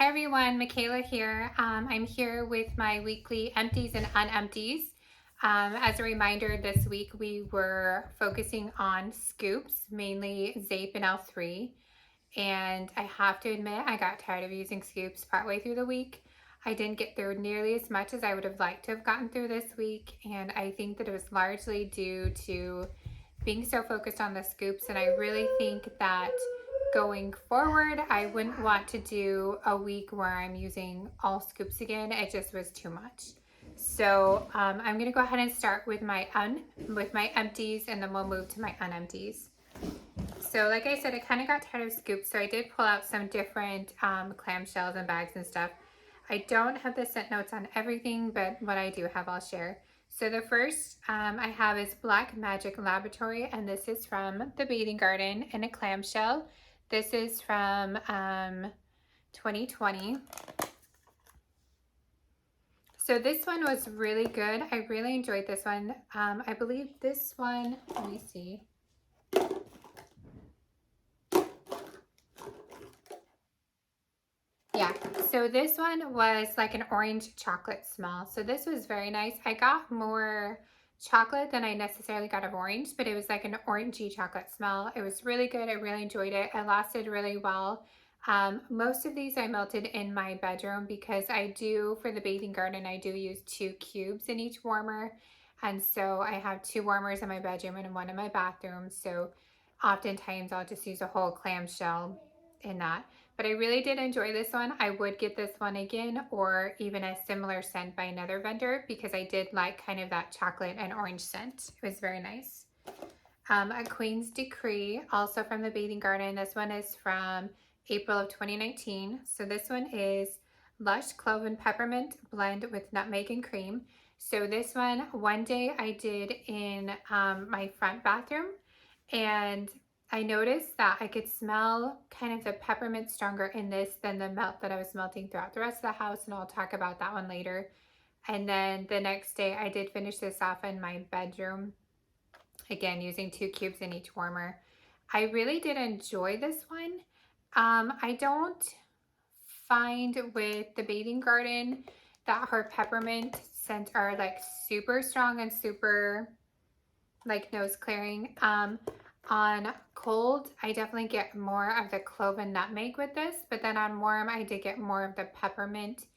Hi everyone, Michaela here. I'm here with my weekly empties and unempties. As a reminder, this week we were focusing on scoops, mainly Zape and L3. And I have to admit, I got tired of using scoops partway through the week. I didn't get through nearly as much as I would have liked to have gotten through this week. And I think that it was largely due to being so focused on the scoops. And I really think that going forward, I wouldn't want to do a week where I'm using all scoops again. It just was too much. So I'm gonna go ahead and start with my empties, and then we'll move to my unempties. So like I said, I kind of got tired of scoops, so I did pull out some different clamshells and bags and stuff. I don't have the scent notes on everything, but what I do have, I'll share. So the first I have is Black Magic Laboratory, and this is from the Bathing Garden in a clamshell. This is from 2020. So this one was really good. I really enjoyed this one. I believe this one, let me see. Yeah, so this one was like an orange chocolate smell. So this was very nice. I got more chocolate than I necessarily got of orange, but it was like an orangey chocolate smell. It was really good. I really enjoyed it. It lasted really well. Most of these I melted in my bedroom because I do, for the bathing garden, I do use 2 cubes in each warmer. And so I have 2 warmers in my bedroom and 1 in my bathroom. So oftentimes I'll just use a whole clamshell in that. But I really did enjoy this one. I would get this one again, or even a similar scent by another vendor, because I did like kind of that chocolate and orange scent. It was very nice. A Queen's Decree, also from the Bathing Garden. This one is from April of 2019. So this one is Lush Clove and Peppermint blend with nutmeg and cream. So this one day I did in my front bathroom, and I noticed that I could smell kind of the peppermint stronger in this than the melt that I was melting throughout the rest of the house, and I'll talk about that one later. And then the next day I did finish this off in my bedroom, again using 2 cubes in each warmer. I really did enjoy this one. I don't find with the Bathing Garden that her peppermint scents are like super strong and super like nose clearing. On cold, I definitely get more of the clove and nutmeg with this, but then on warm, I did get more of the peppermint.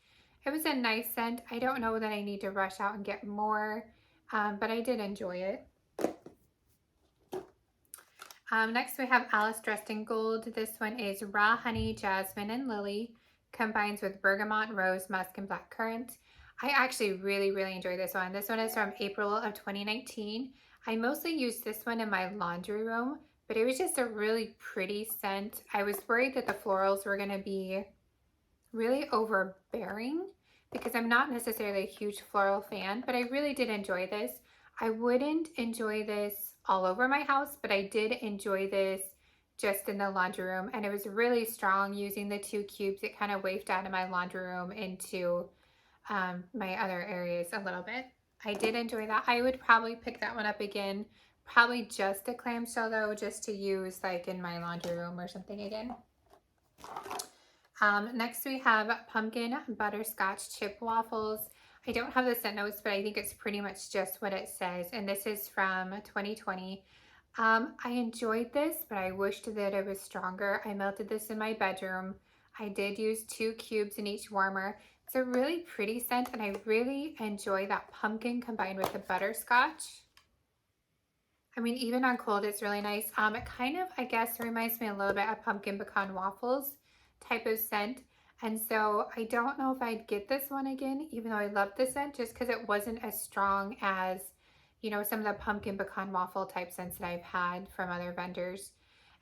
It was a nice scent. I don't know that I need to rush out and get more, but I did enjoy it. Next, we have Alice Dressed in Gold. This one is raw honey, jasmine, and lily. Combines with bergamot, rose, musk, and black currant. I actually really enjoyed this one. This one is from April of 2019. I mostly used this one in my laundry room, but it was just a really pretty scent. I was worried that the florals were going to be really overbearing because I'm not necessarily a huge floral fan, but I really did enjoy this. I wouldn't enjoy this all over my house, but I did enjoy this just in the laundry room, and it was really strong. Using the 2 cubes, it kind of wafted out of my laundry room into my other areas a little bit. I did enjoy that. I would probably pick that one up again, probably just a clamshell though, just to use like in my laundry room or something again. Next we have pumpkin butterscotch chip waffles. I don't have the scent notes, but I think it's pretty much just what it says. And this is from 2020. I enjoyed this, but I wished that it was stronger. I melted this in my bedroom. I did use 2 cubes in each warmer. It's a really pretty scent, and I really enjoy that pumpkin combined with the butterscotch. I mean, even on cold, it's really nice. It kind of, I guess, reminds me a little bit of pumpkin pecan waffles type of scent. And so I don't know if I'd get this one again, even though I love the scent, just because it wasn't as strong as, you know, some of the pumpkin pecan waffle type scents that I've had from other vendors.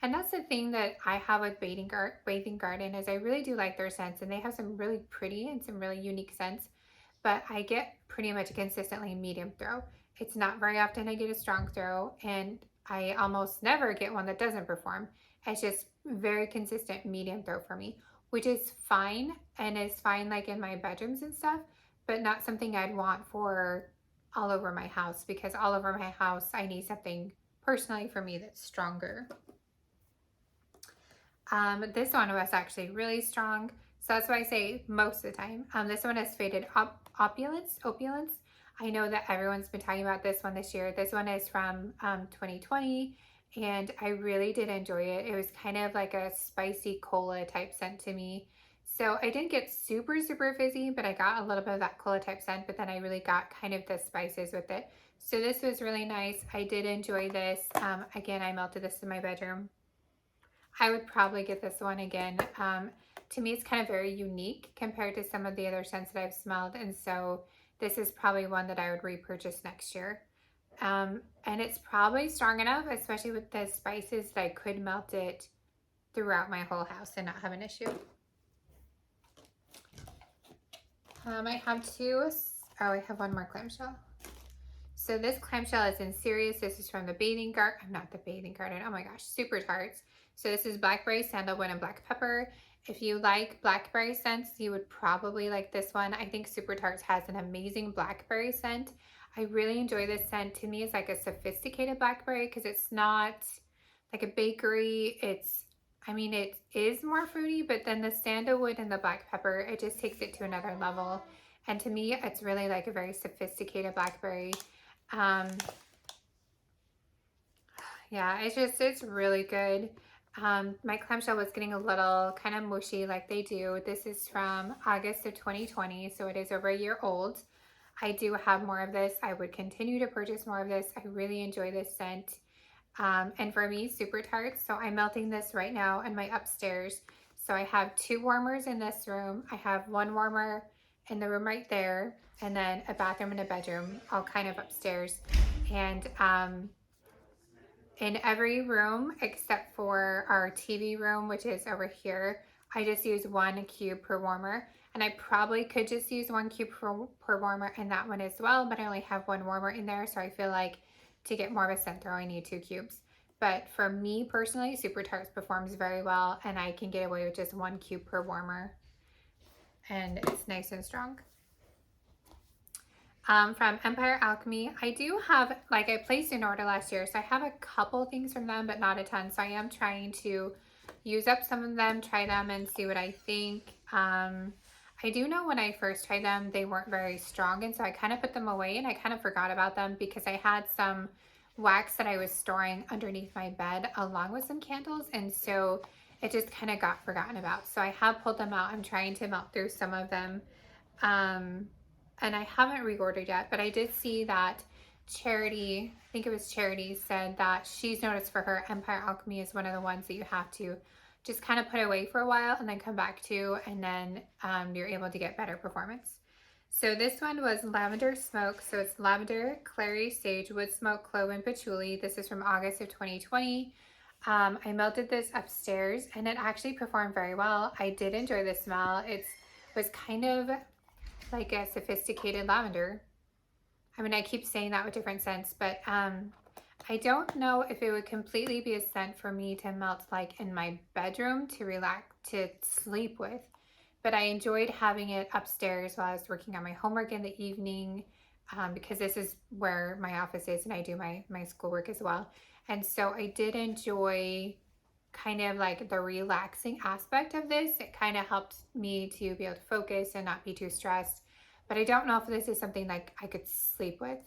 And that's the thing that I have with Bathing Garden is I really do like their scents, and they have some really pretty and some really unique scents, but I get pretty much consistently medium throw. It's not very often I get a strong throw, and I almost never get one that doesn't perform. It's just very consistent medium throw for me, which is fine, and is fine like in my bedrooms and stuff, but not something I'd want for all over my house, because all over my house I need something personally for me that's stronger. This one was actually really strong. So that's why I say most of the time. This one is Faded Opulence. Opulence. I know that everyone's been talking about this one this year. This one is from 2020, and I really did enjoy it. It was kind of like a spicy cola type scent to me. So I didn't get super, super fizzy, but I got a little bit of that cola type scent, but then I really got kind of the spices with it. So this was really nice. I did enjoy this. Again, I melted this in my bedroom. I would probably get this one again. To me, it's kind of very unique compared to some of the other scents that I've smelled. And so this is probably one that I would repurchase next year. And it's probably strong enough, especially with the spices, that I could melt it throughout my whole house and not have an issue. I have two. Oh, I have one more clamshell. So this clamshell is in Serious. This is from the Bathing Garden. Not the Bathing Garden. Oh my gosh, Super Tarts. So this is blackberry, sandalwood, and black pepper. If you like blackberry scents, you would probably like this one. I think Super Tarts has an amazing blackberry scent. I really enjoy this scent. To me, it's like a sophisticated blackberry because it's not like a bakery. I mean, it is more fruity, but then the sandalwood and the black pepper, it just takes it to another level. And to me, it's really like a very sophisticated blackberry. Yeah, it's really good. My clamshell was getting a little kind of mushy like they do. This is from August of 2020, so it is over a year old. I do have more of this. I would continue to purchase more of this. I really enjoy this scent. And for me, Super Tarts. So I'm melting this right now in my upstairs. So I have two warmers in this room. I have one warmer in the room right there, and then a bathroom and a bedroom, all kind of upstairs. And in every room except for our TV room, which is over here, I just use 1 cube per warmer. And I probably could just use 1 cube per warmer in that one as well, but I only have one warmer in there, so I feel like to get more of a scent throw, I need 2 cubes. But for me personally, Super Tarts performs very well, and I can get away with just 1 cube per warmer. And it's nice and strong. From Empire Alchemy, I do have, like, I placed an order last year, so I have a couple things from them, but not a ton. So I am trying to use up some of them, try them, and see what I think. I do know when I first tried them, they weren't very strong, and so I kind of put them away, and I kind of forgot about them because I had some wax that I was storing underneath my bed along with some candles, and so it just kind of got forgotten about. So I have pulled them out. I'm trying to melt through some of them. And I haven't reordered yet, but I did see that Charity, I think it was Charity, said that she's noticed for her Empire Alchemy is one of the ones that you have to just kind of put away for a while and then come back to, and then you're able to get better performance. So this one was Lavender Smoke. So it's lavender, clary, sage, wood smoke, clove, and patchouli. This is from August of 2020. I melted this upstairs and it actually performed very well. I did enjoy the smell. It was kind of like a sophisticated lavender. I mean, I keep saying that with different scents, but I don't know if it would completely be a scent for me to melt like in my bedroom to relax, to sleep with. But I enjoyed having it upstairs while I was working on my homework in the evening, because this is where my office is and I do my schoolwork as well. And so I did enjoy kind of like the relaxing aspect of this. It kind of helped me to be able to focus and not be too stressed. But I don't know if this is something like I could sleep with.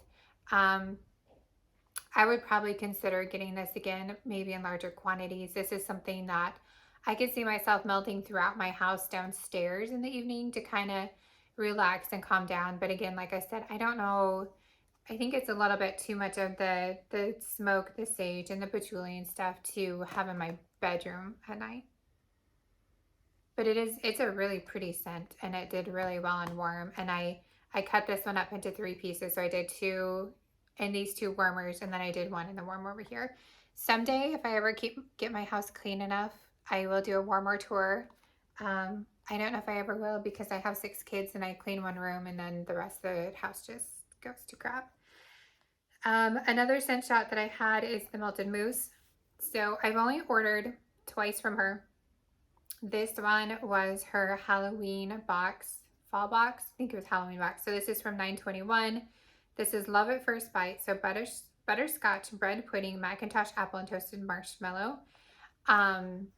I would probably consider getting this again, maybe in larger quantities. This is something that I could see myself melting throughout my house downstairs in the evening to kind of relax and calm down. But again, like I said, I don't know. I think it's a little bit too much of the smoke, the sage, and the patchouli and stuff to have in my bedroom at night. But it's a really pretty scent, and it did really well and warm. And I cut this one up into 3 pieces. So I did 2 in these 2 warmers, and then I did 1 in the warmer over here. Someday, if I ever get my house clean enough, I will do a warmer tour. I don't know if I ever will because I have 6 kids and I clean 1 room and then the rest of the house just goes to crap. Another scent shot that I had is the melted mousse. So I've only ordered twice from her. This one was her Halloween box, fall box. I think it was Halloween box. So this is from 9/21. This is Love at First Bite. So butterscotch, bread pudding, Macintosh apple, and toasted marshmallow. And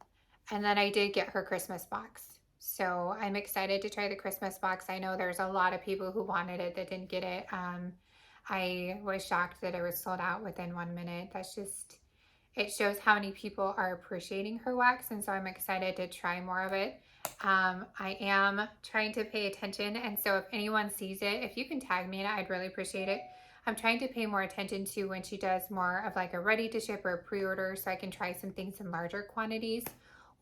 then I did get her Christmas box. So I'm excited to try the Christmas box. I know there's a lot of people who wanted it that didn't get it. I was shocked that it was sold out within 1 minute. That's just, it shows how many people are appreciating her wax, and so I'm excited to try more of it. I am trying to pay attention, and so if anyone sees it, if you can tag me in it, I'd really appreciate it. I'm trying to pay more attention to when she does more of like a ready to ship or pre-order, so I can try some things in larger quantities,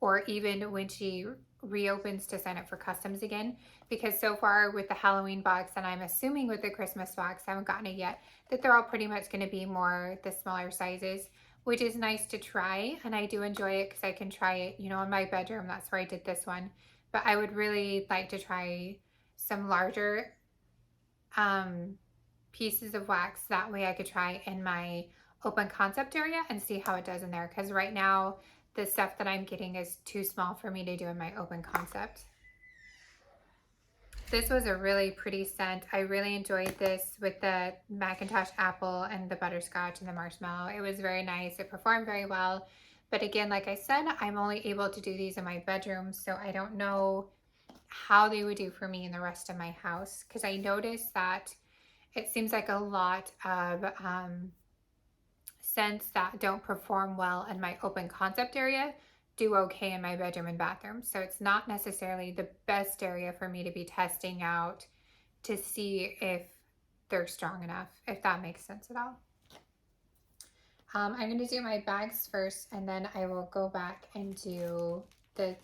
or even when she reopens to sign up for customs again, because so far with the Halloween box, and I'm assuming with the Christmas box, I haven't gotten it yet, that they're all pretty much going to be more the smaller sizes, which is nice to try. And I do enjoy it because I can try it, you know, in my bedroom. That's where I did this one. But I would really like to try some larger pieces of wax. That way I could try in my open concept area and see how it does in there. Because right now, the stuff that I'm getting is too small for me to do in my open concept. This was a really pretty scent. I really enjoyed this with the Macintosh apple and the butterscotch and the marshmallow. It was very nice. It performed very well. But again, like I said, I'm only able to do these in my bedroom, so I don't know how they would do for me in the rest of my house, because I noticed that it seems like a lot of scents that don't perform well in my open concept area do okay in my bedroom and bathroom. So it's not necessarily the best area for me to be testing out to see if they're strong enough, if that makes sense at all. I'm going to do my bags first, and then I will go back and do the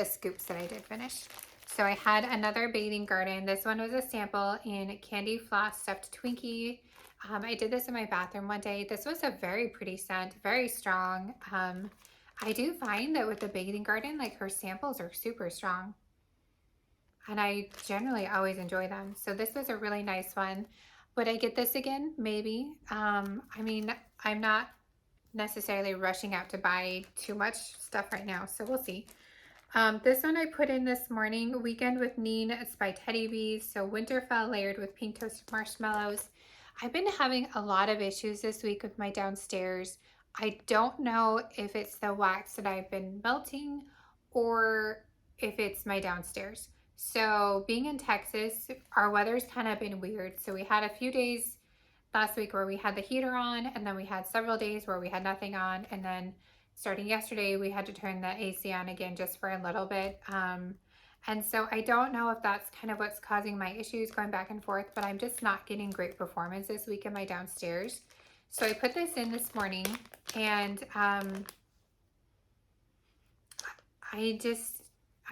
scoops that I did finish. So I had another bathing garden. This one was a sample in Candy Floss Stuffed Twinkie. I did this in my bathroom one day. This was a very pretty scent, very strong. I do find that with the bathing garden, like her samples are super strong. And I generally always enjoy them. So this was a really nice one. Would I get this again? Maybe. I mean, I'm not necessarily rushing out to buy too much stuff right now, so we'll see. This one I put in this morning, Weekend with Neen. It's by Teddy Bees. So Winterfell layered with pink toasted marshmallows. I've been having a lot of issues this week with my downstairs. I don't know if it's the wax that I've been melting or if it's my downstairs. So being in Texas, our weather's kind of been weird. So we had a few days last week where we had the heater on, and then we had several days where we had nothing on, and then starting yesterday we had to turn the AC on again just for a little bit. And so I don't know if that's kind of what's causing my issues going back and forth, but I'm just not getting great performance this week in my downstairs. So I put this in this morning, and I'm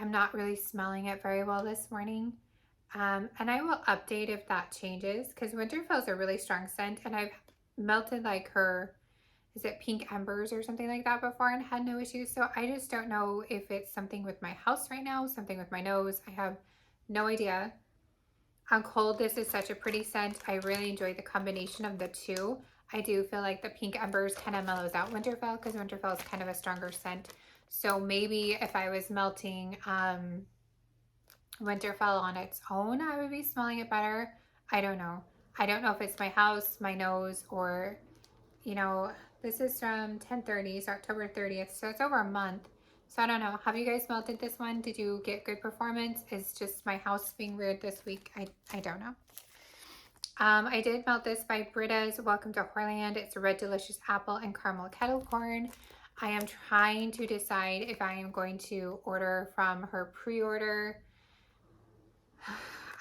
not really smelling it very well this morning. And I will update if that changes, because Winterfell is a really strong scent, and I've melted like her, is it pink embers or something like that before and had no issues. So I just don't know if it's something with my house right now, something with my nose. I have no idea. On cold, this is such a pretty scent. I really enjoy the combination of the two. I do feel like the pink embers kind of mellows out Winterfell, because Winterfell is kind of a stronger scent. So maybe if I was melting Winterfell on its own, I would be smelling it better. I don't know. I don't know if it's my house, my nose, or, you know, this is from 10/30, so October 30th, so it's over a month. So I don't know. Have you guys melted this one? Did you get good performance? Is just my house being weird this week? I don't know. I did melt this by Britta's Welcome to Horland. It's a red delicious apple and caramel kettle corn. I am trying to decide if I am going to order from her pre-order.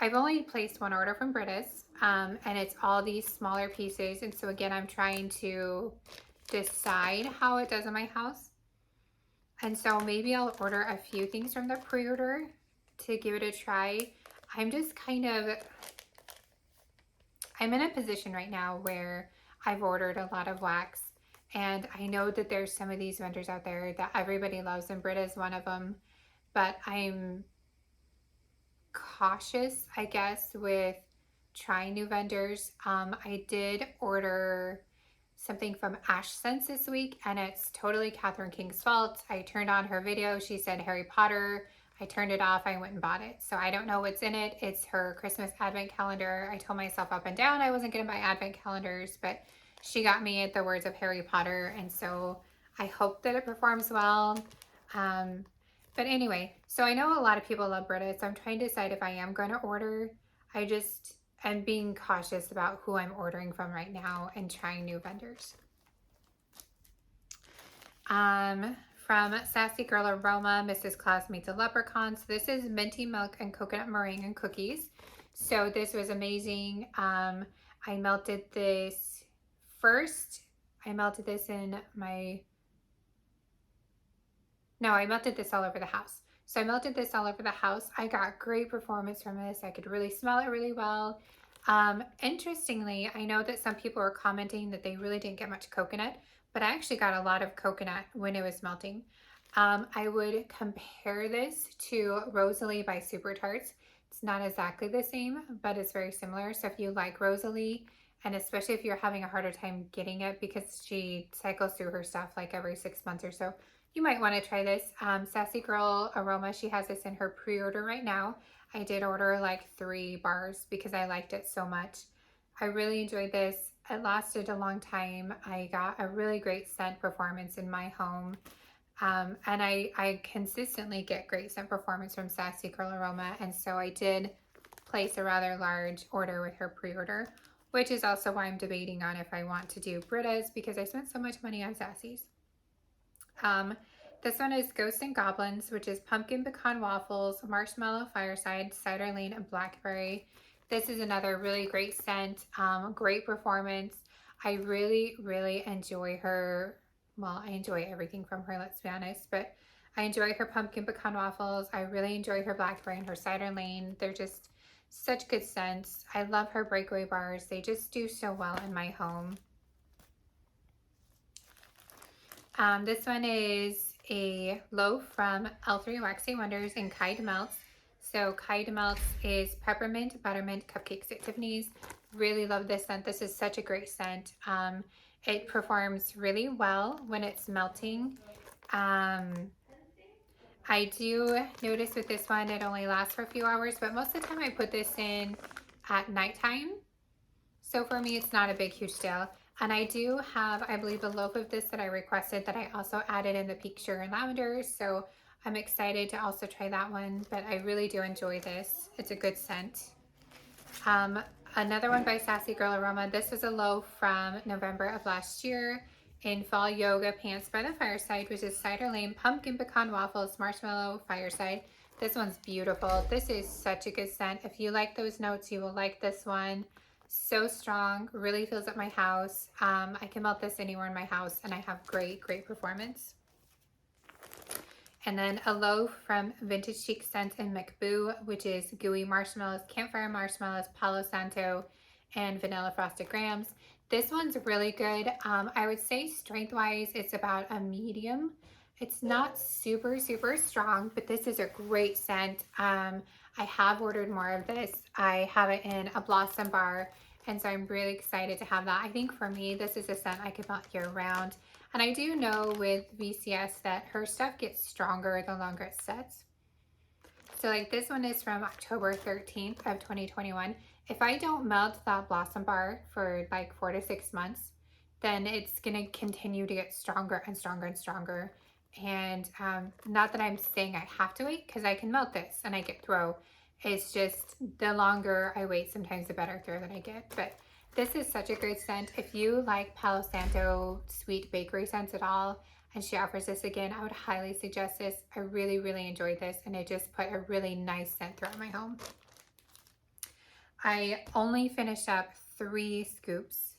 I've only placed one order from Britta's, and it's all these smaller pieces. And so again, I'm trying to decide how it does in my house. And so maybe I'll order a few things from the pre-order to give it a try. I'm just kind of, I'm in a position right now where I've ordered a lot of wax, and I know that there's some of these vendors out there that everybody loves, and Britta's one of them, but I'm cautious, I guess, with trying new vendors. I did order something from Ash Sense this week, and it's totally Catherine King's fault. I turned on her video. She said Harry Potter. I turned it off. I went and bought it. So I don't know what's in it. It's her Christmas advent calendar. I told myself up and down I wasn't going to buy advent calendars, but she got me at the words of Harry Potter, and so I hope that it performs well. But anyway, so I know a lot of people love Brita, so I'm trying to decide if I am going to order. I just am being cautious about who I'm ordering from right now and trying new vendors. From Sassy Girl Aroma, Mrs. Claus Meets a Leprechaun. So this is minty milk and coconut meringue and cookies. So this was amazing. I melted this first. I melted this in my, no, I melted this all over the house. So I melted this all over the house. I got great performance from this. I could really smell it really well. Interestingly, I know that some people were commenting that they really didn't get much coconut, but I actually got a lot of coconut when it was melting. I would compare this to Rosalie by Super Tarts. It's not exactly the same, but it's very similar. So if you like Rosalie, and especially if you're having a harder time getting it because she cycles through her stuff like every 6 months or so, you might want to try this. Sassy Girl Aroma, she has this in her pre-order right now. I did order like 3 bars because I liked it so much. I really enjoyed this. It lasted a long time. I got a really great scent performance in my home. And I consistently get great scent performance from Sassy Girl Aroma. And so I did place a rather large order with her pre-order, which is also why I'm debating on if I want to do Britas because I spent so much money on Sassy's. This one is Ghosts and Goblins, which is pumpkin pecan waffles, marshmallow fireside, cider lane, and blackberry. This is another really great scent, great performance. I really, really enjoy her. Well, I enjoy everything from her, let's be honest, but I enjoy her pumpkin pecan waffles. I really enjoy her blackberry and her cider lane. They're just such good scents. I love her breakaway bars. They just do so well in my home. This one is a loaf from L3 Waxy Wonders and Kai Melts. So Kai Melts is peppermint, buttermint cupcakes at Tiffany's. Really love this scent. This is such a great scent. It performs really well when it's melting. I do notice with this one, it only lasts for a few hours, but most of the time I put this in at nighttime. So for me, it's not a big, huge deal. And I do have, I believe, a loaf of this that I requested that I also added in the peach sugar and lavender. So I'm excited to also try that one, but I really do enjoy this. It's a good scent. Another one by Sassy Girl Aroma. This was a loaf from November of last year in Fall Yoga Pants by the Fireside, which is cider lane, pumpkin pecan waffles, marshmallow fireside. This one's beautiful. This is such a good scent. If you like those notes, you will like this one. So strong, really fills up my house. I can melt this anywhere in my house and I have great, great performance. And then a loaf from Vintage Chic Scents and McBoo, which is gooey marshmallows, campfire marshmallows, Palo Santo, and vanilla frosted grahams. This one's really good. I would say strength-wise, it's about a medium. It's not super, super strong, but this is a great scent. I have ordered more of this. I have it in a Blossom bar, and so I'm really excited to have that. I think for me, this is a scent I could melt year round. And I do know with VCS that her stuff gets stronger the longer it sets. So like this one is from October 13th of 2021. If I don't melt that Blossom bar for like 4 to 6 months, then it's gonna continue to get stronger and stronger and stronger. And not that I'm saying I have to wait, because I can melt this and I get throw. It's just the longer I wait, sometimes the better throw that I get. But this is such a great scent. If you like Palo Santo sweet bakery scents at all, and she offers this again, I would highly suggest this. I really, really enjoyed this, and it just put a really nice scent throughout my home. I only finished up 3 scoops.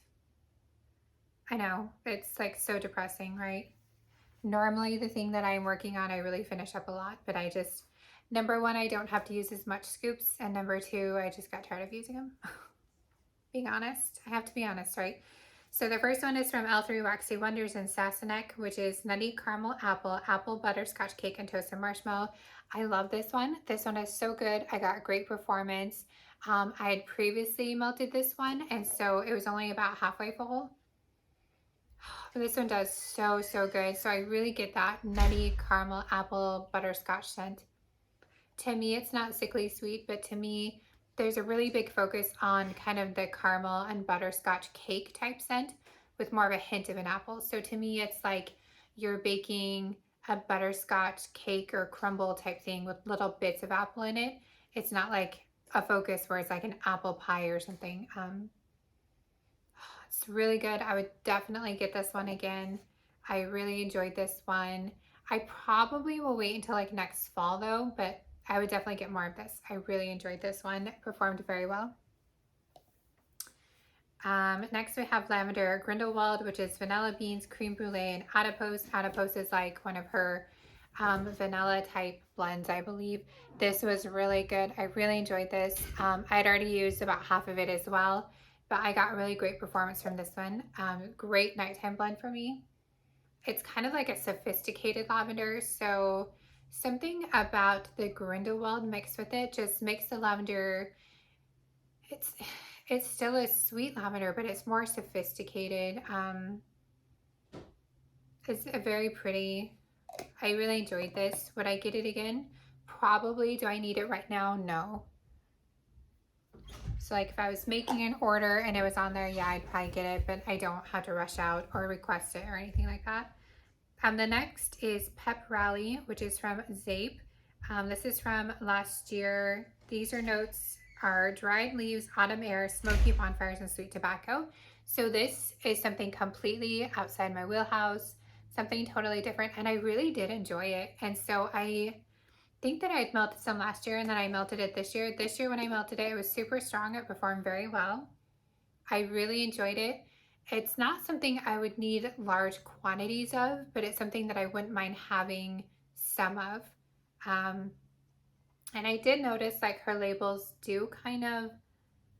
I know, it's like so depressing, right? Normally the thing that I'm working on, I really finish up a lot, but I just, number 1, I don't have to use as much scoops, and number 2, I just got tired of using them. Being honest, I have to be honest, right? So the first one is from L3 Waxy Wonders and Sassenach, which is nutty caramel apple butterscotch cake, and toasted marshmallow. I love this one. This one is so good. I got great performance. I had previously melted this one, and so it was only about halfway full. This one does so, so good. So I really get that nutty caramel apple butterscotch scent. To me, it's not sickly sweet, but to me, there's a really big focus on kind of the caramel and butterscotch cake type scent with more of a hint of an apple. So to me, it's like you're baking a butterscotch cake or crumble type thing with little bits of apple in it. It's not like a focus where it's like an apple pie or something. It's really good. I would definitely get this one again. I really enjoyed this one. I probably will wait until like next fall though, but I would definitely get more of this. I really enjoyed this one. It performed very well. Next we have Lavender Grindelwald, which is vanilla beans, creme brulee, and adipose. Adipose is like one of her vanilla type blends, I believe. This was really good. I really enjoyed this. I had already used about half of it as well, but I got really great performance from this one. Great nighttime blend for me. It's kind of like a sophisticated lavender, so something about the Grindelwald mixed with it just makes the lavender, it's it's still a sweet lavender, but it's more sophisticated. It's a very pretty. I really enjoyed this. Would I get it again? Probably. Do I need it right now? No. So like if I was making an order and it was on there, yeah, I'd probably get it, but I don't have to rush out or request it or anything like that. The next is Pep Rally, which is from Zape. This is from last year. These are notes are dried leaves, autumn air, smoky bonfires, and sweet tobacco. So this is something completely outside my wheelhouse, something totally different, and I really did enjoy it. And so I think that I'd melted some last year and then I melted it this year. This year when I melted it, it was super strong. It performed very well. I really enjoyed it. It's not something I would need large quantities of, but it's something that I wouldn't mind having some of. Um, and I did notice like her labels do kind of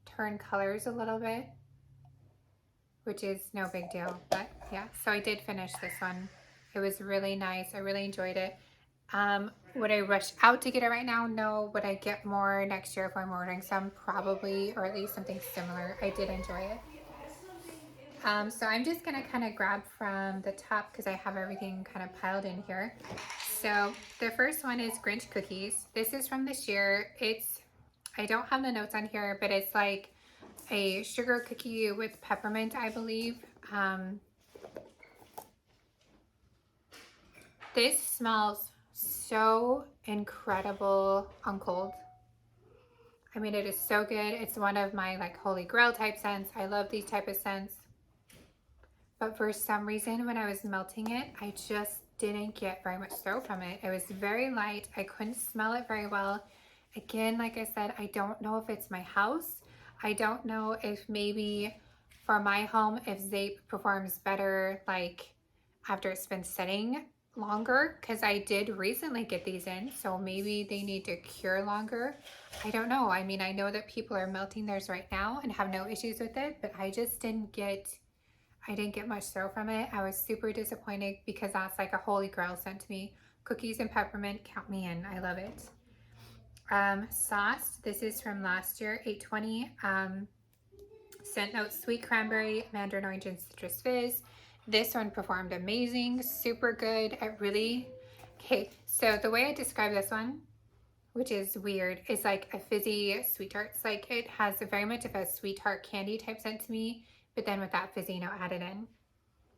turn colors a little bit, which is no big deal. But yeah, so I did finish this one. It was really nice. I really enjoyed it. Would I rush out to get it right now? No. Would I get more next year if I'm ordering some? Probably, or at least something similar. I did enjoy it. So I'm just gonna kind of grab from the top because I have everything kind of piled in here. So the first one is Grinch cookies. This is from this year. I don't have the notes on here, but it's like a sugar cookie with peppermint, I believe. This smells so incredible on cold. I mean, it is so good. It's one of my like holy grail type scents. I love these type of scents. But for some reason, when I was melting it, I just didn't get very much throw from it. It was very light. I couldn't smell it very well. Again, like I said, I don't know if it's my house. I don't know if maybe for my home, if Zape performs better like after it's been setting longer, because I did recently get these in, so maybe they need to cure longer. I don't know. I mean, I know that people are melting theirs right now and have no issues with it, but I just didn't get much throw from it. I was super disappointed because that's like a holy grail scent to me. Cookies and peppermint, count me in. I love it. Sauce, this is from last year, 820. Scent notes, sweet cranberry, mandarin orange, and citrus fizz. This one performed amazing, super good. Okay, so the way I describe this one, which is weird, is like a fizzy sweet tart. It's like it has very much of a sweet tart candy type scent to me, but then with that fizzy note added in.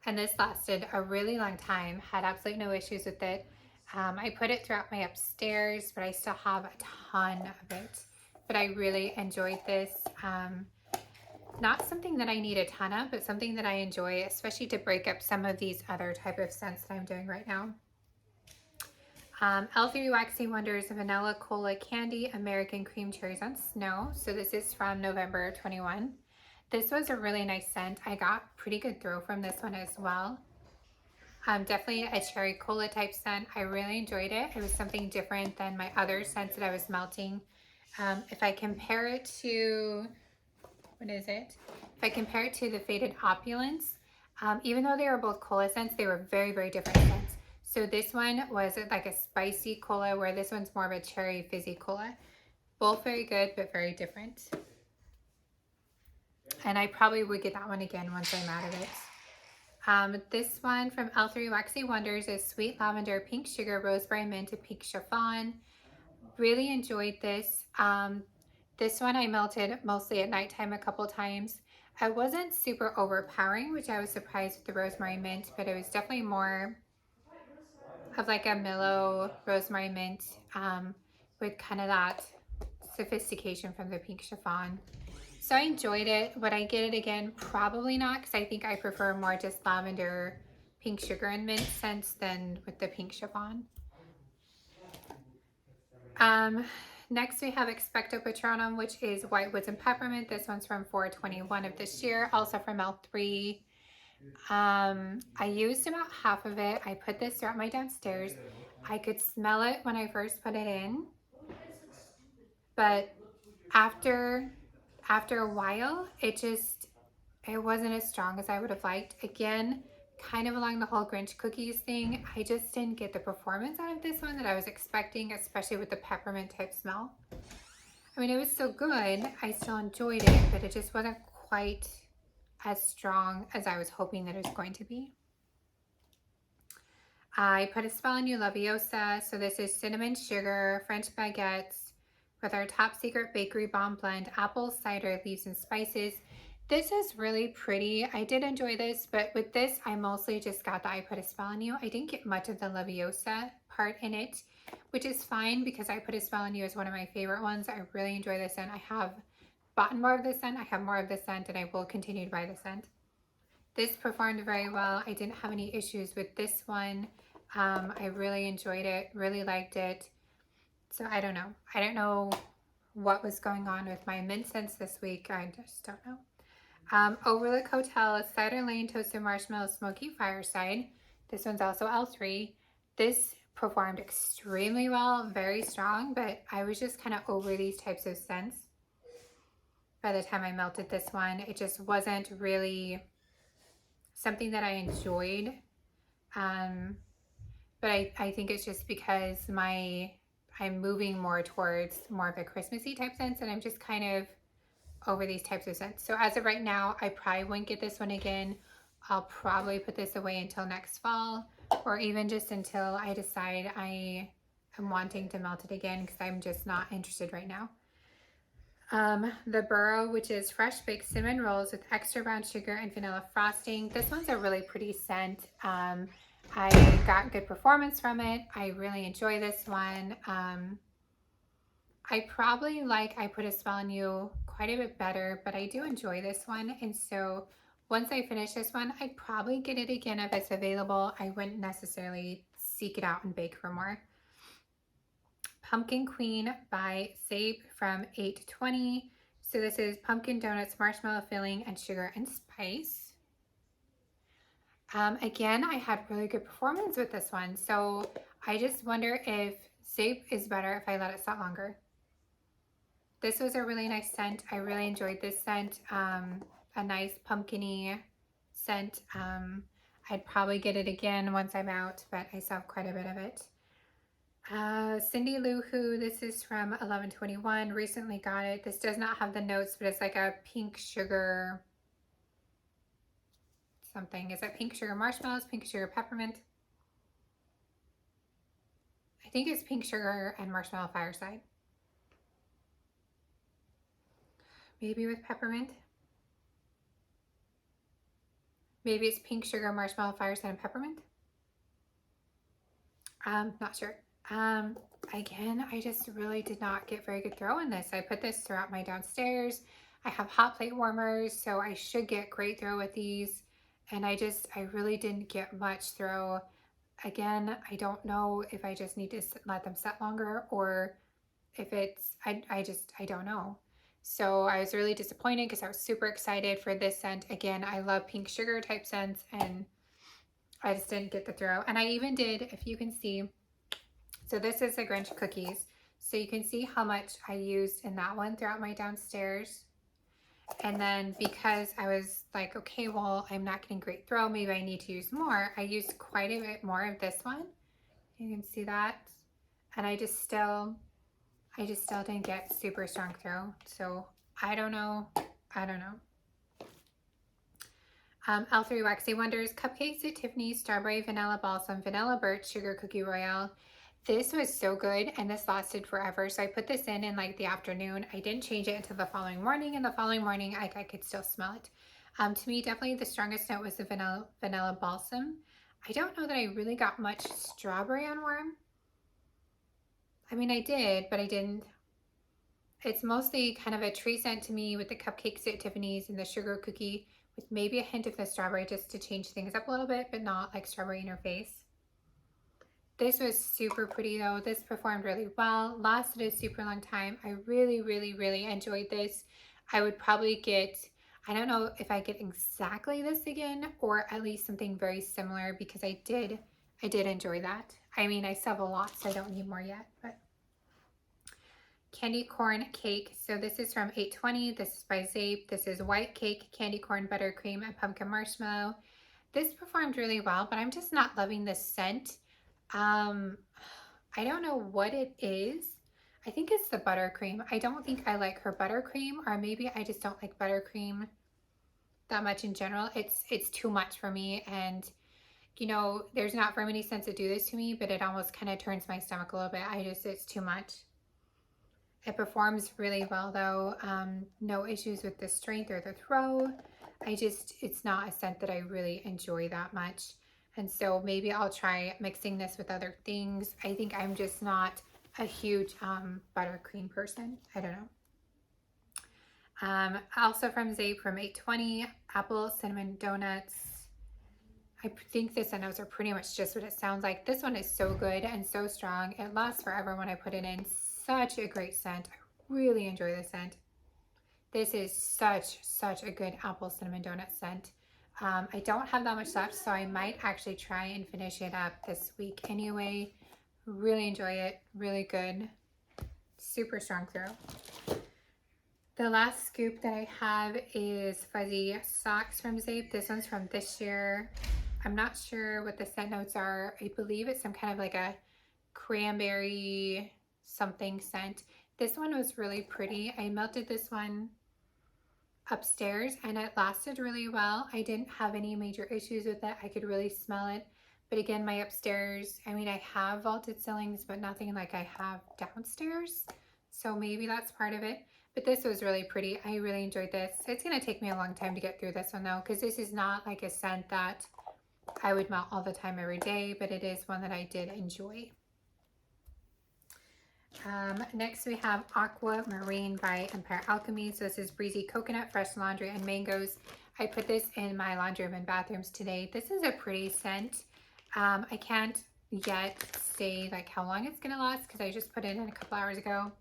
And this lasted a really long time, had absolutely no issues with it. I put it throughout my upstairs, but I still have a ton of it. But I really enjoyed this. Not something that I need a ton of, but something that I enjoy, especially to break up some of these other type of scents that I'm doing right now. L3 Waxy Wonders Vanilla Cola Candy American Cream Cherries on Snow. So this is from November 21. This was a really nice scent. I got pretty good throw from this one as well. Definitely a cherry cola type scent. I really enjoyed it. It was something different than my other scents that I was melting. If I compare it to, what is it? If I compare it to the Faded Opulence, even though they were both cola scents, they were very, very different scents. So this one was like a spicy cola, where this one's more of a cherry fizzy cola. Both very good, but very different. And I probably would get that one again once I'm out of it. This one from L3 Waxy Wonders is Sweet Lavender, Pink Sugar, Rosemary Mint, and Pink Chiffon. Really enjoyed this. This one I melted mostly at nighttime a couple times. I wasn't super overpowering, which I was surprised with the Rosemary Mint, but it was definitely more of like a mellow rosemary mint with kind of that sophistication from the pink chiffon. So I enjoyed it. Would I get it again? Probably not, because I think I prefer more just lavender, pink sugar, and mint scents than with the pink chiffon. Next we have Expecto Patronum, which is White Woods and Peppermint. This one's from 4/21 of this year, also from L3. I used about half of it. I put this throughout my downstairs. I could smell it when I first put it in, but after a while, it wasn't as strong as I would have liked. Again, kind of along the whole Grinch cookies thing, I just didn't get the performance out of this one that I was expecting, especially with the peppermint type smell. I mean, it was still good. I still enjoyed it, but it just wasn't quite as strong as I was hoping that it was going to be. I put a spell on you, Leviosa. So this is cinnamon sugar, French baguettes with our top secret bakery bomb blend, apple cider, leaves, and spices. This is really pretty. I did enjoy this, but with this, I mostly just got the I put a spell on you. I didn't get much of the Leviosa part in it, which is fine because I put a spell on you is one of my favorite ones. I really enjoy this scent. I have bought more of this scent. I have more of this scent, and I will continue to buy the scent. This performed very well. I didn't have any issues with this one. I really enjoyed it, really liked it. So I don't know. I don't know what was going on with my mint scents this week. I just don't know. Overlook Hotel, Cider Lane Toasted Marshmallow Smoky Fireside. This one's also L3. This performed extremely well, very strong, but I was just kind of over these types of scents. By the time I melted this one, it just wasn't really something that I enjoyed. But I think it's just because I'm moving more towards more of a Christmassy type scents, and I'm just kind of over these types of scents. So as of right now, I probably won't get this one again. I'll probably put this away until next fall, or even just until I decide I am wanting to melt it again, because I'm just not interested right now. The Burrow, which is fresh baked cinnamon rolls with extra brown sugar and vanilla frosting. This one's a really pretty scent. I got good performance from it. I really enjoy this one. I probably like I Put a Spell on You quite a bit better, but I do enjoy this one. And so once I finish this one, I'd probably get it again if it's available. I wouldn't necessarily seek it out and bake for more. Pumpkin Queen by Sape from 8/20. So this is pumpkin donuts, marshmallow filling, and sugar and spice. Again, I had really good performance with this one. So I just wonder if Sape is better if I let it sit longer. This was a really nice scent. I really enjoyed this scent. A nice pumpkin-y scent. I'd probably get it again once I'm out, but I still have quite a bit of it. Cindy Lou Who, this is from 11/21. Recently got it. This does not have the notes, but it's like a pink sugar something. Is it pink sugar marshmallows, pink sugar peppermint? I think it's pink sugar and marshmallow fireside. Maybe with peppermint. Maybe it's pink sugar, marshmallow fireside, and peppermint. Not sure. Again, I just really did not get very good throw in this. I put this throughout my downstairs. I have hot plate warmers, so I should get great throw with these. And I really didn't get much throw. Again, I don't know if I just need to let them set longer, or if it's, I don't know. So I was really disappointed because I was super excited for this scent. Again, I love pink sugar type scents, and I just didn't get the throw. And I even did, if you can see, so this is the Grinch cookies. So you can see how much I used in that one throughout my downstairs. And then because I was like, okay, well, I'm not getting great throw, maybe I need to use more, I used quite a bit more of this one. You can see that. And I just still didn't get super strong throw. So I don't know. L3 Waxy Wonders, Cupcakes at Tiffany's, Strawberry Vanilla Balsam, Vanilla Birch, Sugar Cookie Royale. This was so good, and this lasted forever. So I put this in like the afternoon. I didn't change it until the following morning, and the following morning I could still smell it. To me, definitely the strongest note was the vanilla balsam. I don't know that I really got much strawberry on warm. I mean, I did, but I didn't. It's mostly kind of a tree scent to me with the cupcakes at Tiffany's and the sugar cookie with maybe a hint of the strawberry just to change things up a little bit, but not like strawberry in your face. This was super pretty though. This performed really well, lasted a super long time. I really, really, really enjoyed this. I would probably get, I don't know if I get exactly this again or at least something very similar because I did enjoy that. I mean, I still have a lot, so I don't need more yet, but candy corn cake. So this is from 820. This is by Zape. This is white cake, candy corn, buttercream, and pumpkin marshmallow. This performed really well, but I'm just not loving the scent. Um, I don't know what it is. I think it's the buttercream. I don't think I like her buttercream, or maybe I just don't like buttercream that much in general. It's too much for me, and you know, there's not very many scents that do this to me, but it almost kind of turns my stomach a little bit. It's too much. It performs really well though. No issues with the strength or the throw. It's not a scent that I really enjoy that much. And so maybe I'll try mixing this with other things. I think I'm just not a huge buttercream person. I don't know. Also from Zape from 820, apple cinnamon donuts. I think the scent notes are pretty much just what it sounds like. This one is so good and so strong. It lasts forever when I put it in. Such a great scent. I really enjoy the scent. This is such a good apple cinnamon donut scent. I don't have that much left, so I might actually try and finish it up this week anyway. Really enjoy it. Really good. Super strong throw. The last scoop that I have is Fuzzy Socks from Zape. This one's from this year. I'm not sure what the scent notes are. I believe it's some kind of like a cranberry something scent. This one was really pretty. I melted this one upstairs and it lasted really well. I didn't have any major issues with it. I could really smell it. But again, my upstairs, I mean, I have vaulted ceilings, but nothing like I have downstairs. So maybe that's part of it. But this was really pretty. I really enjoyed this. It's going to take me a long time to get through this one though, because this is not like a scent that I would melt all the time every day, but it is one that I did enjoy. Next we have Aqua Marine by Empire Alchemy. So this is breezy coconut, fresh laundry, and mangoes. I put this in my laundry room and bathrooms today. This is a pretty scent. I can't yet say like how long it's gonna last because I just put it in a couple hours ago.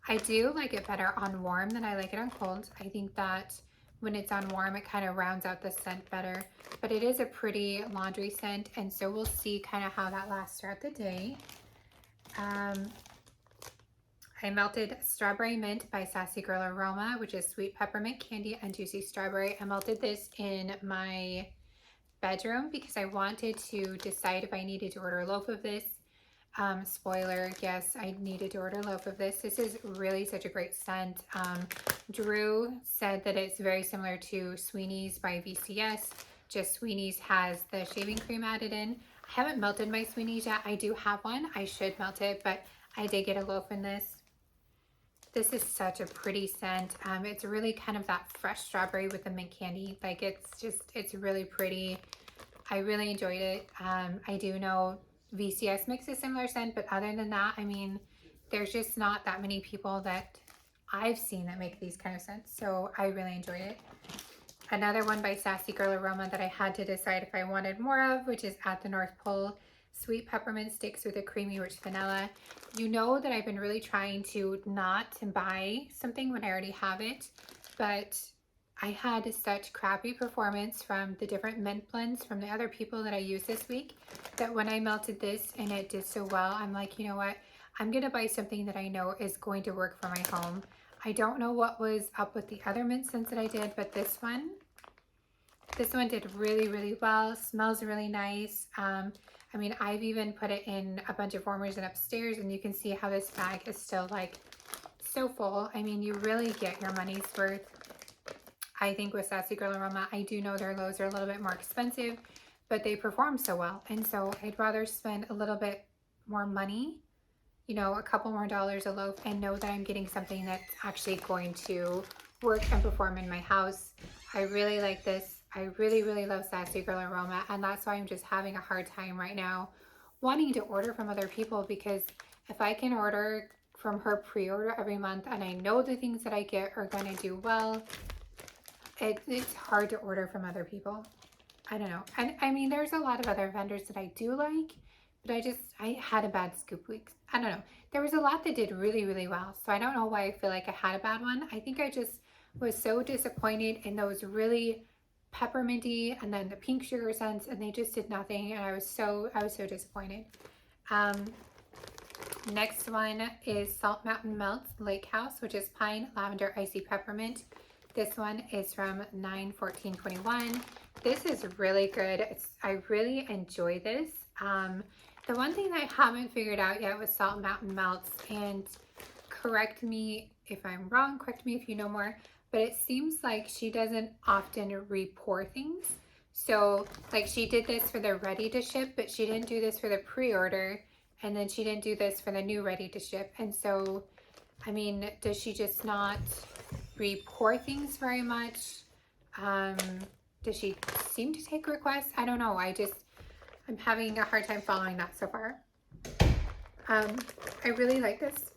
I do like it better on warm than I like it on cold. I think that when it's on warm, it kind of rounds out the scent better, but it is a pretty laundry scent, and so we'll see kind of how that lasts throughout the day. I melted Strawberry Mint by Sassy Girl Aroma, which is sweet peppermint candy and juicy strawberry. I melted this in my bedroom because I wanted to decide if I needed to order a loaf of this. Spoiler, yes, I needed to order a loaf of this. This is really such a great scent. Drew said that it's very similar to Sweeney's by VCS, just Sweeney's has the shaving cream added in. I haven't melted my Sweeney's yet. I do have one. I should melt it, but I did get a loaf in this. This is such a pretty scent. It's really kind of that fresh strawberry with the mint candy. Like it's really pretty. I really enjoyed it. I do know VCS makes a similar scent, but other than that, I mean, there's just not that many people that I've seen that make these kind of scents. So I really enjoyed it. Another one by Sassy Girl Aroma that I had to decide if I wanted more of, which is At the North Pole. Sweet peppermint sticks with a creamy rich vanilla. You know that I've been really trying to not buy something when I already have it, but I had such crappy performance from the different mint blends from the other people that I used this week that when I melted this and it did so well, I'm like, you know what? I'm gonna buy something that I know is going to work for my home. I don't know what was up with the other mint scents that I did, but this one did really well. Smells really nice. I mean, I've even put it in a bunch of warmers and upstairs, and you can see how this bag is still like so full. I mean, you really get your money's worth. I think with Sassy Girl Aroma, I do know their loaves are a little bit more expensive, but they perform so well. And so I'd rather spend a little bit more money, you know, a couple more dollars a loaf, and know that I'm getting something that's actually going to work and perform in my house. I really like this. I really, really love Sassy Girl Aroma, and that's why I'm just having a hard time right now wanting to order from other people, because if I can order from her pre-order every month and I know the things that I get are going to do well, it's hard to order from other people. I don't know. And I mean, there's a lot of other vendors that I do like, but I had a bad scoop week. I don't know. There was a lot that did really, really well. So I don't know why I feel like I had a bad one. I think I just was so disappointed in those really pepperminty and then the pink sugar scents, and they just did nothing. And I was so disappointed. Um, Next one is Salt Mountain Melts Lake House, which is pine, lavender, icy peppermint. This one is from 9/14/21. This is really good. I really enjoy this. The one thing that I haven't figured out yet with Salt Mountain Melts, and correct me if I'm wrong, correct me if you know more, but it seems like she doesn't often re-pour things. So like she did this for the ready to ship, but she didn't do this for the pre-order. And then she didn't do this for the new ready to ship. And so, I mean, does she just not re-pour things very much? Does she seem to take requests? I don't know. I'm having a hard time following that so far. I really like this.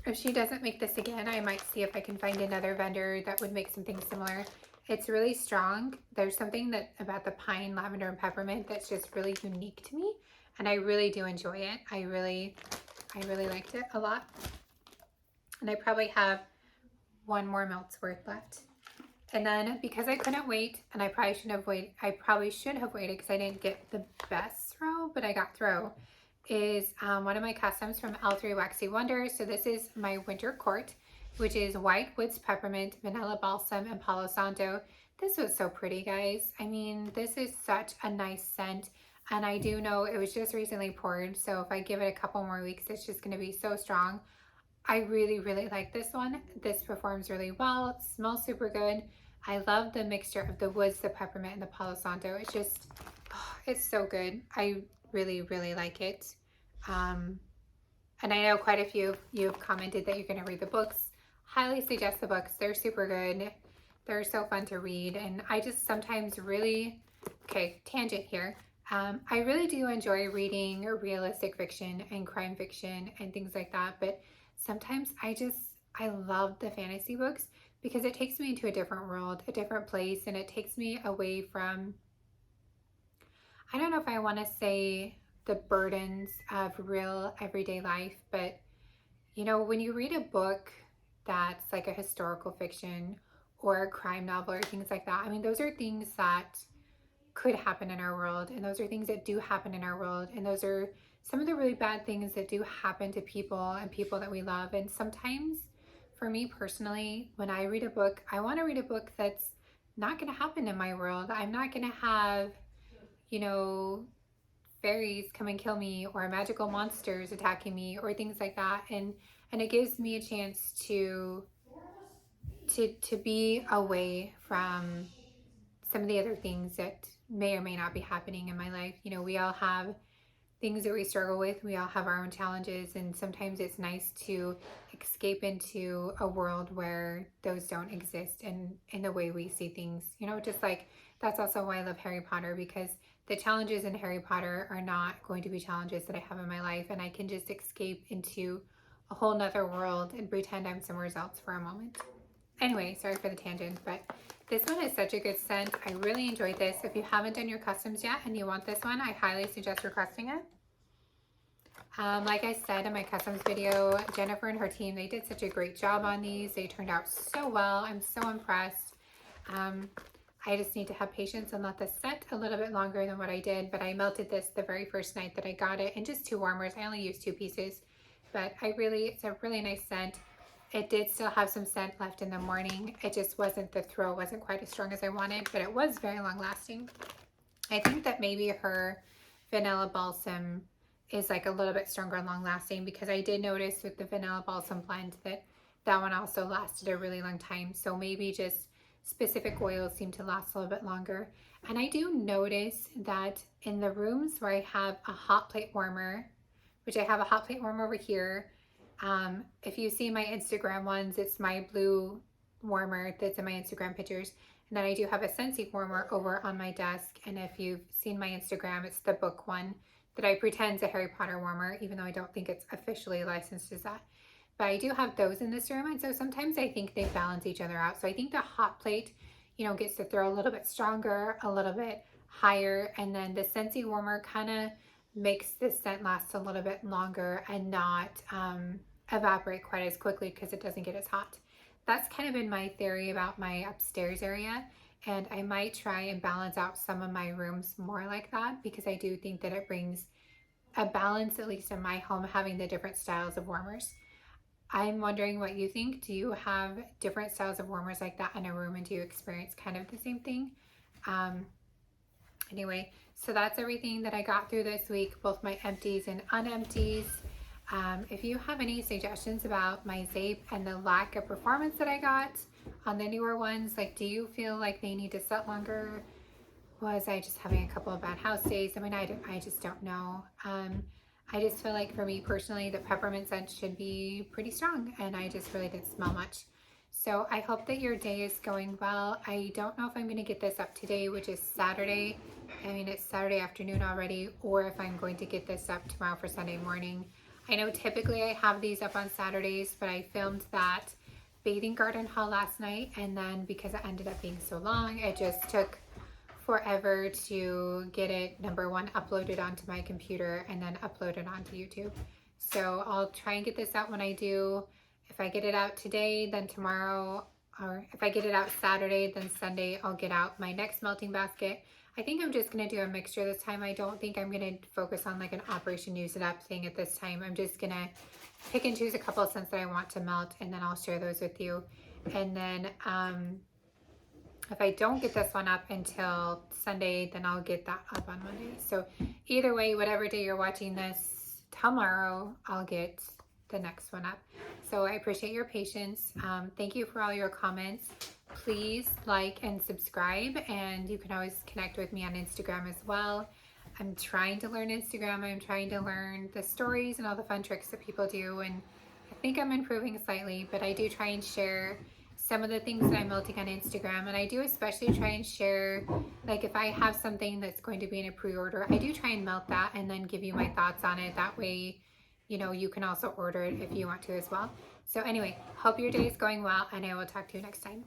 If she doesn't make this again, I might see if I can find another vendor that would make something similar. It's really strong. There's something about the pine, lavender, and peppermint that's just really unique to me. And I really do enjoy it. I really liked it a lot. And I probably have one more melt's worth left. And then because I couldn't wait, and I probably should have waited because I didn't get the best throw, but I got throw, is one of my customs from L3 Waxy Wonders. So this is my Winter Court, which is White Woods Peppermint, Vanilla Balsam, and Palo Santo. This was so pretty, guys. I mean, this is such a nice scent. And I do know it was just recently poured, so if I give it a couple more weeks, it's just going to be so strong. I really, really like this one. This performs really well. It smells super good. I love the mixture of the woods, the peppermint, and the Palo Santo. It's just, oh, it's so good. I really, really like it. And I know quite a few of you have commented that you're going to read the books. Highly suggest the books. They're super good. They're so fun to read. And I just sometimes really, okay, tangent here. I really do enjoy reading realistic fiction and crime fiction and things like that, but sometimes I love the fantasy books because it takes me into a different world, a different place, and it takes me away from, I don't know if I want to say the burdens of real everyday life, but you know, when you read a book that's like a historical fiction or a crime novel or things like that, I mean, those are things that could happen in our world, and those are things that do happen in our world, and those are some of the really bad things that do happen to people and people that we love. And sometimes for me personally, when I read a book, I want to read a book that's not going to happen in my world. I'm not going to have, you know, fairies come and kill me or magical monsters attacking me or things like that. And it gives me a chance to be away from some of the other things that may or may not be happening in my life. You know, we all have things that we struggle with. We all have our own challenges, and sometimes it's nice to escape into a world where those don't exist in the way we see things. You know, just like that's also why I love Harry Potter, because the challenges in Harry Potter are not going to be challenges that I have in my life, and I can just escape into a whole nother world and pretend I'm somewhere else for a moment. Anyway, sorry for the tangent, but this one is such a good scent. I really enjoyed this. If you haven't done your customs yet and you want this one, I highly suggest requesting it. Like I said in my customs video, Jennifer and her team, they did such a great job on these. They turned out so well. I'm so impressed. I just need to have patience and let this set a little bit longer than what I did, but I melted this the very first night that I got it in just 2 warmers. I only used 2 pieces, but it's a really nice scent. It did still have some scent left in the morning. It just wasn't, the throw wasn't quite as strong as I wanted, but it was very long lasting. I think that maybe her vanilla balsam is like a little bit stronger and long lasting, because I did notice with the vanilla balsam blend that one also lasted a really long time. So maybe just specific oils seem to last a little bit longer. And I do notice that in the rooms where I have a hot plate warmer, which I have a hot plate warmer over here, if you see my Instagram ones, it's my blue warmer that's in my Instagram pictures. And then I do have a Scentsy warmer over on my desk. And if you've seen my Instagram, it's the book one that I pretend is a Harry Potter warmer, even though I don't think it's officially licensed as that. But I do have those in this room. And so sometimes I think they balance each other out. So I think the hot plate, gets to throw a little bit stronger, a little bit higher. And then the Scentsy warmer kind of makes the scent last a little bit longer and not evaporate quite as quickly because it doesn't get as hot. That's kind of been my theory about my upstairs area. And I might try and balance out some of my rooms more like that because I do think that it brings a balance, at least in my home, having the different styles of warmers. I'm wondering what you think. Do you have different styles of warmers like that in a room, and do you experience kind of the same thing? Um, anyway, so that's everything that I got through this week, both my empties and unempties. If you have any suggestions about my Zape and the lack of performance that I got on the newer ones, like do you feel like they need to set longer? Was I just having a couple of bad house days? I mean, I just don't know. I just feel like for me personally, the peppermint scent should be pretty strong, and I just really didn't smell much. So I hope that your day is going well. I don't know if I'm going to get this up today, which is Saturday. I mean, it's Saturday afternoon already, or if I'm going to get this up tomorrow for Sunday morning. I know typically I have these up on Saturdays, but I filmed that bathing garden haul last night, and then because it ended up being so long, it just took forever to get it, number one, uploaded onto my computer and then uploaded onto YouTube. So I'll try and get this out when I do. If I get it out today, then tomorrow, or if I get it out Saturday, then Sunday I'll get out my next melting basket. I think I'm just gonna do a mixture this time. I don't think I'm gonna focus on like an Operation Use It Up thing at this time. I'm just gonna pick and choose a couple of scents that I want to melt, and then I'll share those with you. And then if I don't get this one up until Sunday, then I'll get that up on Monday. So either way, whatever day you're watching this, tomorrow I'll get the next one up. So I appreciate your patience. Thank you for all your comments. Please like and subscribe, and you can always connect with me on Instagram as well. I'm trying to learn Instagram. I'm trying to learn the stories and all the fun tricks that people do, and I think I'm improving slightly, but I do try and share some of the things that I'm melting on Instagram, and I do especially try and share, like if I have something that's going to be in a pre-order, I do try and melt that and then give you my thoughts on it. That way, you can also order it if you want to as well. So anyway, hope your day is going well, and I will talk to you next time.